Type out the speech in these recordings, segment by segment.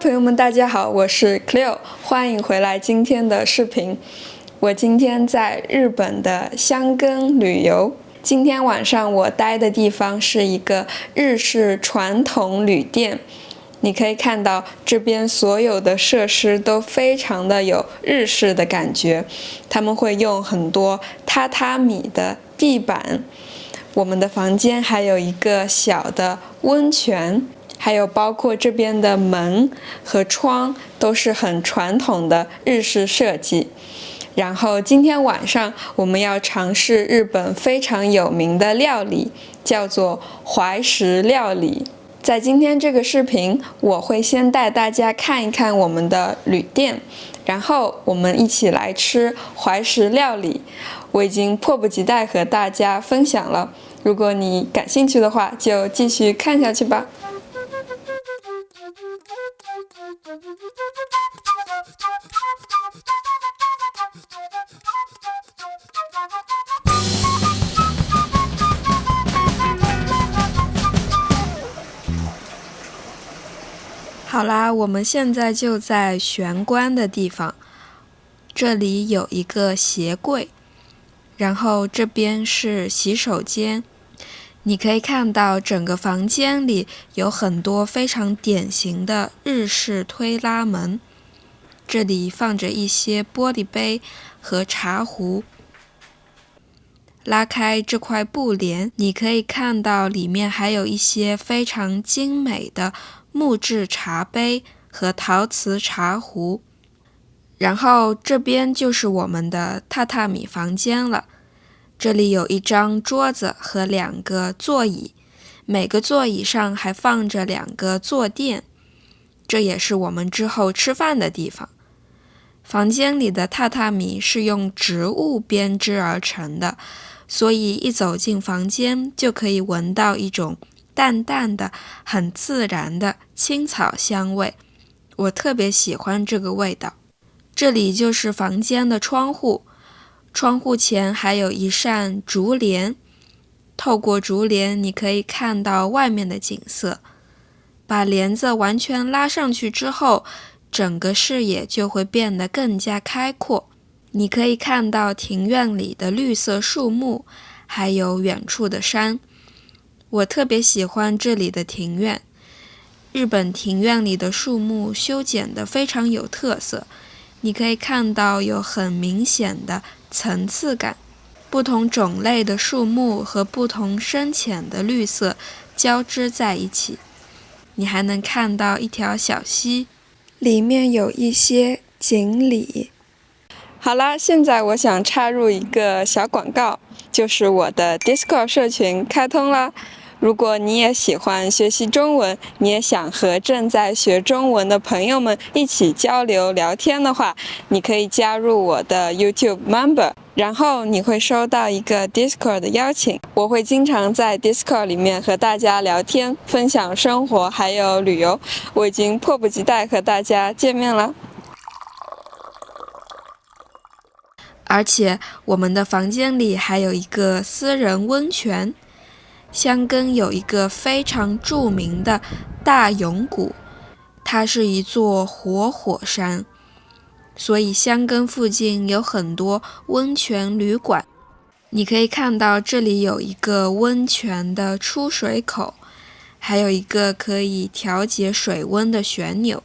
朋友们，大家好，我是 Cleo， 欢迎回来今天的视频。我今天在日本的箱根旅游。今天晚上我待的地方是一个日式传统旅店。你可以看到这边所有的设施都非常的有日式的感觉，他们会用很多榻榻米的地板。我们的房间还有一个小的温泉，还有包括这边的门和窗都是很传统的日式设计。然后今天晚上我们要尝试日本非常有名的料理，叫做怀石料理。在今天这个视频，我会先带大家看一看我们的旅店，然后我们一起来吃怀石料理。我已经迫不及待和大家分享了，如果你感兴趣的话，就继续看下去吧。好啦，我们现在就在玄关的地方，这里有一个鞋柜，然后这边是洗手间。你可以看到整个房间里有很多非常典型的日式推拉门，这里放着一些玻璃杯和茶壶。拉开这块布帘，你可以看到里面还有一些非常精美的木质茶杯和陶瓷茶壶。然后这边就是我们的榻榻米房间了，这里有一张桌子和2个座椅，每个座椅上还放着2个坐垫，这也是我们之后吃饭的地方。房间里的榻榻米是用植物编织而成的，所以一走进房间就可以闻到一种淡淡的、很自然的青草香味，我特别喜欢这个味道。这里就是房间的窗户，窗户前还有一扇竹帘，透过竹帘你可以看到外面的景色。把帘子完全拉上去之后，整个视野就会变得更加开阔。你可以看到庭院里的绿色树木，还有远处的山。我特别喜欢这里的庭院，日本庭院里的树木修剪得非常有特色，你可以看到有很明显的层次感，不同种类的树木和不同深浅的绿色交织在一起。你还能看到一条小溪，里面有一些锦鲤。好啦，现在我想插入一个小广告，就是我的 Discord 社群开通了。如果你也喜欢学习中文，你也想和正在学中文的朋友们一起交流聊天的话，你可以加入我的 YouTube Member， 然后你会收到一个 Discord 的邀请。我会经常在 Discord 里面和大家聊天，分享生活还有旅游。我已经迫不及待和大家见面了。而且我们的房间里还有一个私人温泉。箱根有一个非常著名的大永谷，它是一座活火山，所以箱根附近有很多温泉旅馆。你可以看到这里有一个温泉的出水口，还有一个可以调节水温的旋钮。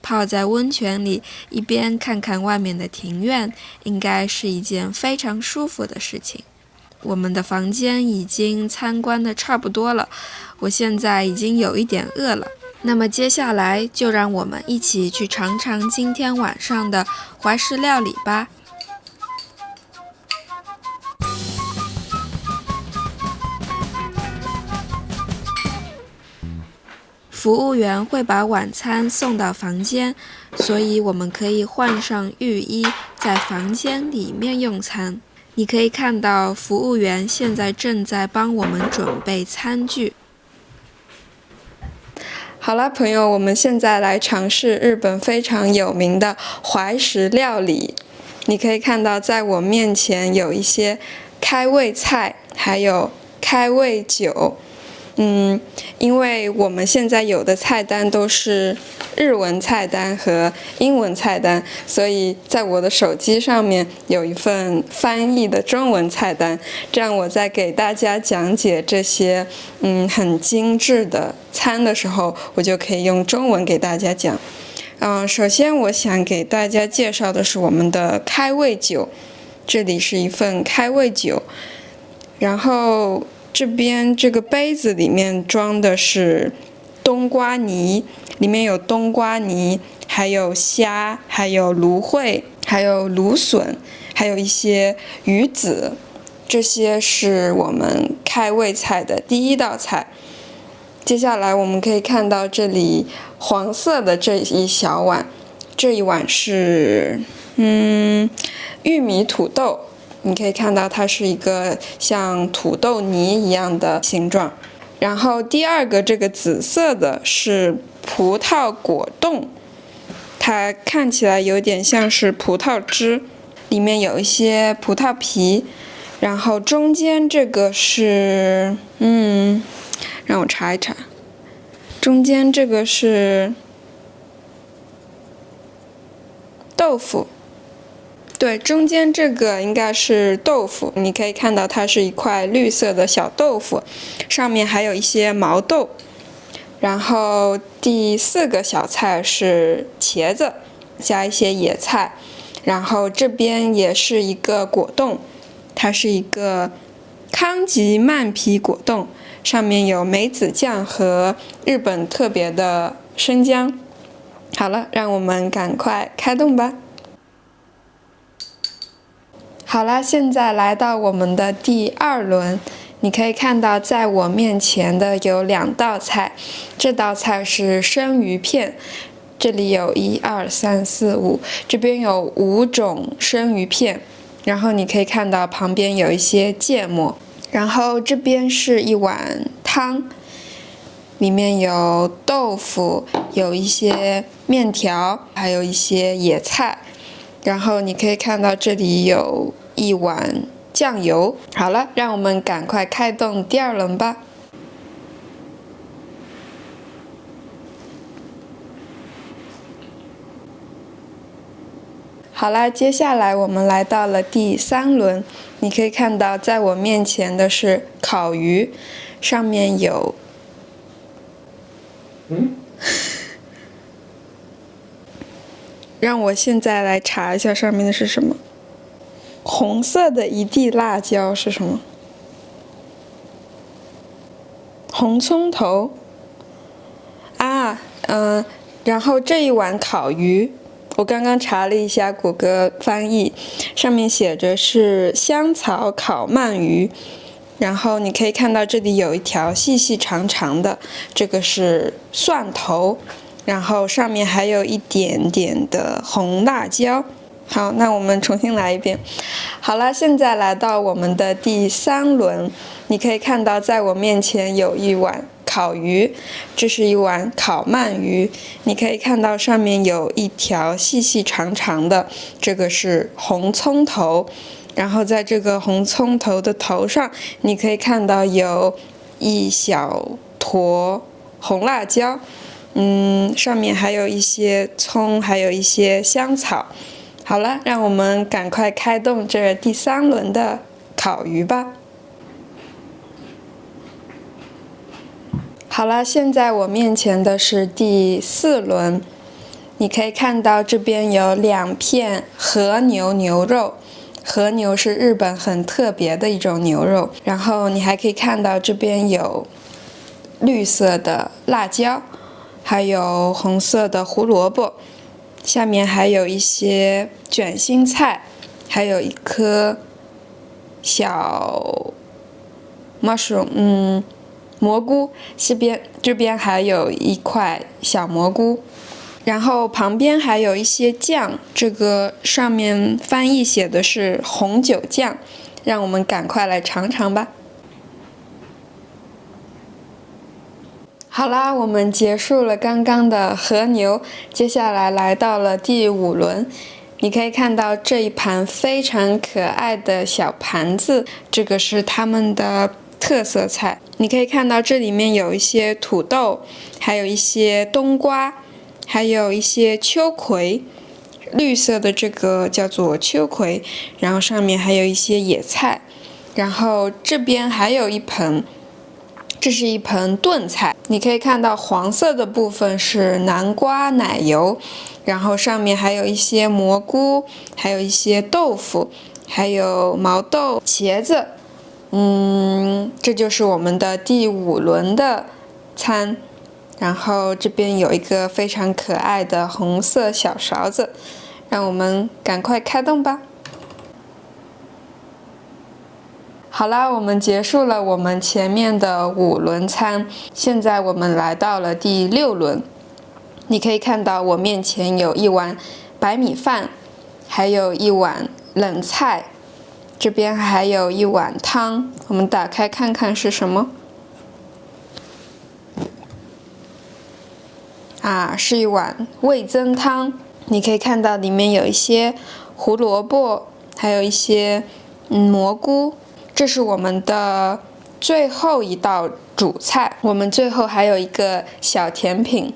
泡在温泉里，一边看看外面的庭院，应该是一件非常舒服的事情。我们的房间已经参观的差不多了，我现在已经有一点饿了。那么接下来就让我们一起去尝尝今天晚上的怀石料理吧。服务员会把晚餐送到房间，所以我们可以换上浴衣，在房间里面用餐。你可以看到服务员现在正在帮我们准备餐具。好了，朋友，我们现在来尝试日本非常有名的怀石料理。你可以看到在我面前有一些开胃菜，还有开胃酒。因为我们现在有的菜单都是日文菜单和英文菜单，所以在我的手机上面有一份翻译的中文菜单，这样我在给大家讲解这些很精致的餐的时候，我就可以用中文给大家讲。首先我想给大家介绍的是我们的开胃酒，这里是一份开胃酒，然后这边这个杯子里面装的是冬瓜泥，里面有冬瓜泥，还有虾，还有芦荟，还有芦笋，还有一些鱼子，这些是我们开胃菜的第一道菜。接下来我们可以看到这里黄色的这一小碗，这一碗是玉米土豆，你可以看到它是一个像土豆泥一样的形状。然后第二个这个紫色的是葡萄果冻，它看起来有点像是葡萄汁，里面有一些葡萄皮。然后中间这个是让我查一查，中间这个是豆腐，对，中间这个应该是豆腐，你可以看到它是一块绿色的小豆腐，上面还有一些毛豆。然后第四个小菜是茄子，加一些野菜。然后这边也是一个果冻，它是一个康吉曼皮果冻，上面有梅子酱和日本特别的生姜。好了，让我们赶快开动吧。好啦，现在来到我们的第二轮，你可以看到在我面前的有2道菜，这道菜是生鱼片，这里有1、2、3、4、5，这边有5种生鱼片，然后你可以看到旁边有一些芥末，然后这边是一碗汤，里面有豆腐，有一些面条，还有一些野菜，然后你可以看到这里有一碗酱油。好了，让我们赶快开动第二轮吧。好啦，接下来我们来到了第3轮，你可以看到在我面前的是烤鱼，上面有让我现在来查一下上面的是什么。红色的一地辣椒是什么？红葱头啊，然后这一碗烤鱼，我刚刚查了一下谷歌翻译，上面写着是香草烤鳗鱼，然后你可以看到这里有一条细细长长的，这个是蒜头，然后上面还有一点点的红辣椒。好，那我们重新来一遍。好了，现在来到我们的第3轮，你可以看到在我面前有一碗烤鱼，这是一碗烤鳗鱼，你可以看到上面有一条细细长长的，这个是红葱头，然后在这个红葱头的头上，你可以看到有一小坨红辣椒，上面还有一些葱，还有一些香草。好了，让我们赶快开动这第3轮的烤鱼吧。好了，现在我面前的是第4轮，你可以看到这边有2片和牛牛肉，和牛是日本很特别的一种牛肉，然后你还可以看到这边有绿色的辣椒，还有红色的胡萝卜，下面还有一些卷心菜，还有一颗小 mushroom，蘑菇，这边还有一块小蘑菇，然后旁边还有一些酱，这个上面翻译写的是红酒酱，让我们赶快来尝尝吧。好啦，我们结束了刚刚的和牛，接下来来到了第5轮。你可以看到这一盘非常可爱的小盘子，这个是他们的特色菜。你可以看到这里面有一些土豆，还有一些冬瓜，还有一些秋葵，绿色的这个叫做秋葵，然后上面还有一些野菜，然后这边还有一盆，这是一盆炖菜。你可以看到黄色的部分是南瓜奶油，然后上面还有一些蘑菇，还有一些豆腐，还有毛豆、茄子。这就是我们的第5轮的餐。然后这边有一个非常可爱的红色小勺子，让我们赶快开动吧。好啦，我们结束了我们前面的5轮餐，现在我们来到了第6轮。你可以看到我面前有一碗白米饭，还有一碗冷菜，这边还有一碗汤，我们打开看看是什么。是一碗味增汤。你可以看到里面有一些胡萝卜，还有一些蘑菇。这是我们的最后一道主菜，我们最后还有一个小甜品。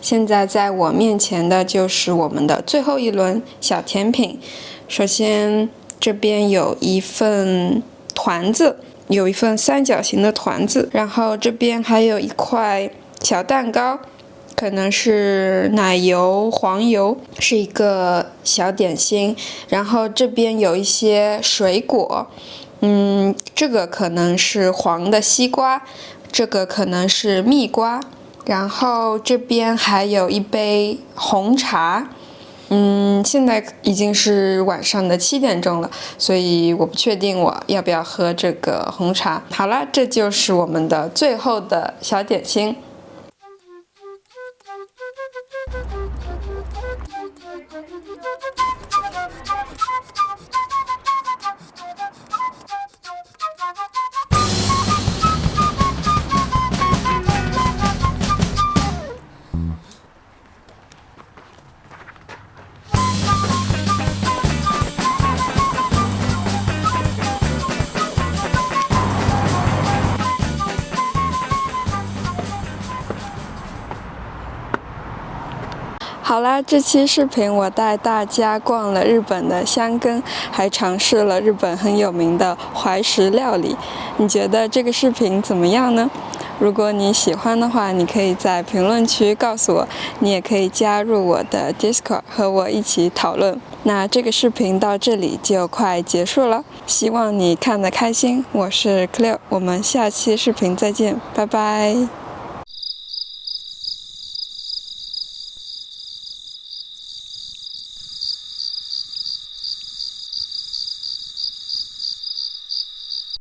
现在在我面前的就是我们的最后一轮小甜品。首先这边有一份团子，有一份三角形的团子，然后这边还有一块小蛋糕，可能是奶油、黄油，是一个小点心。然后这边有一些水果，这个可能是黄的西瓜，这个可能是蜜瓜。然后这边还有一杯红茶。现在已经是晚上的7点钟了，所以我不确定我要不要喝这个红茶。好了，这就是我们的最后的小点心。好啦，这期视频我带大家逛了日本的箱根，还尝试了日本很有名的怀石料理。你觉得这个视频怎么样呢？如果你喜欢的话，你可以在评论区告诉我，你也可以加入我的 Discord 和我一起讨论。那这个视频到这里就快结束了，希望你看得开心。我是 Cleo， 我们下期视频再见，拜拜。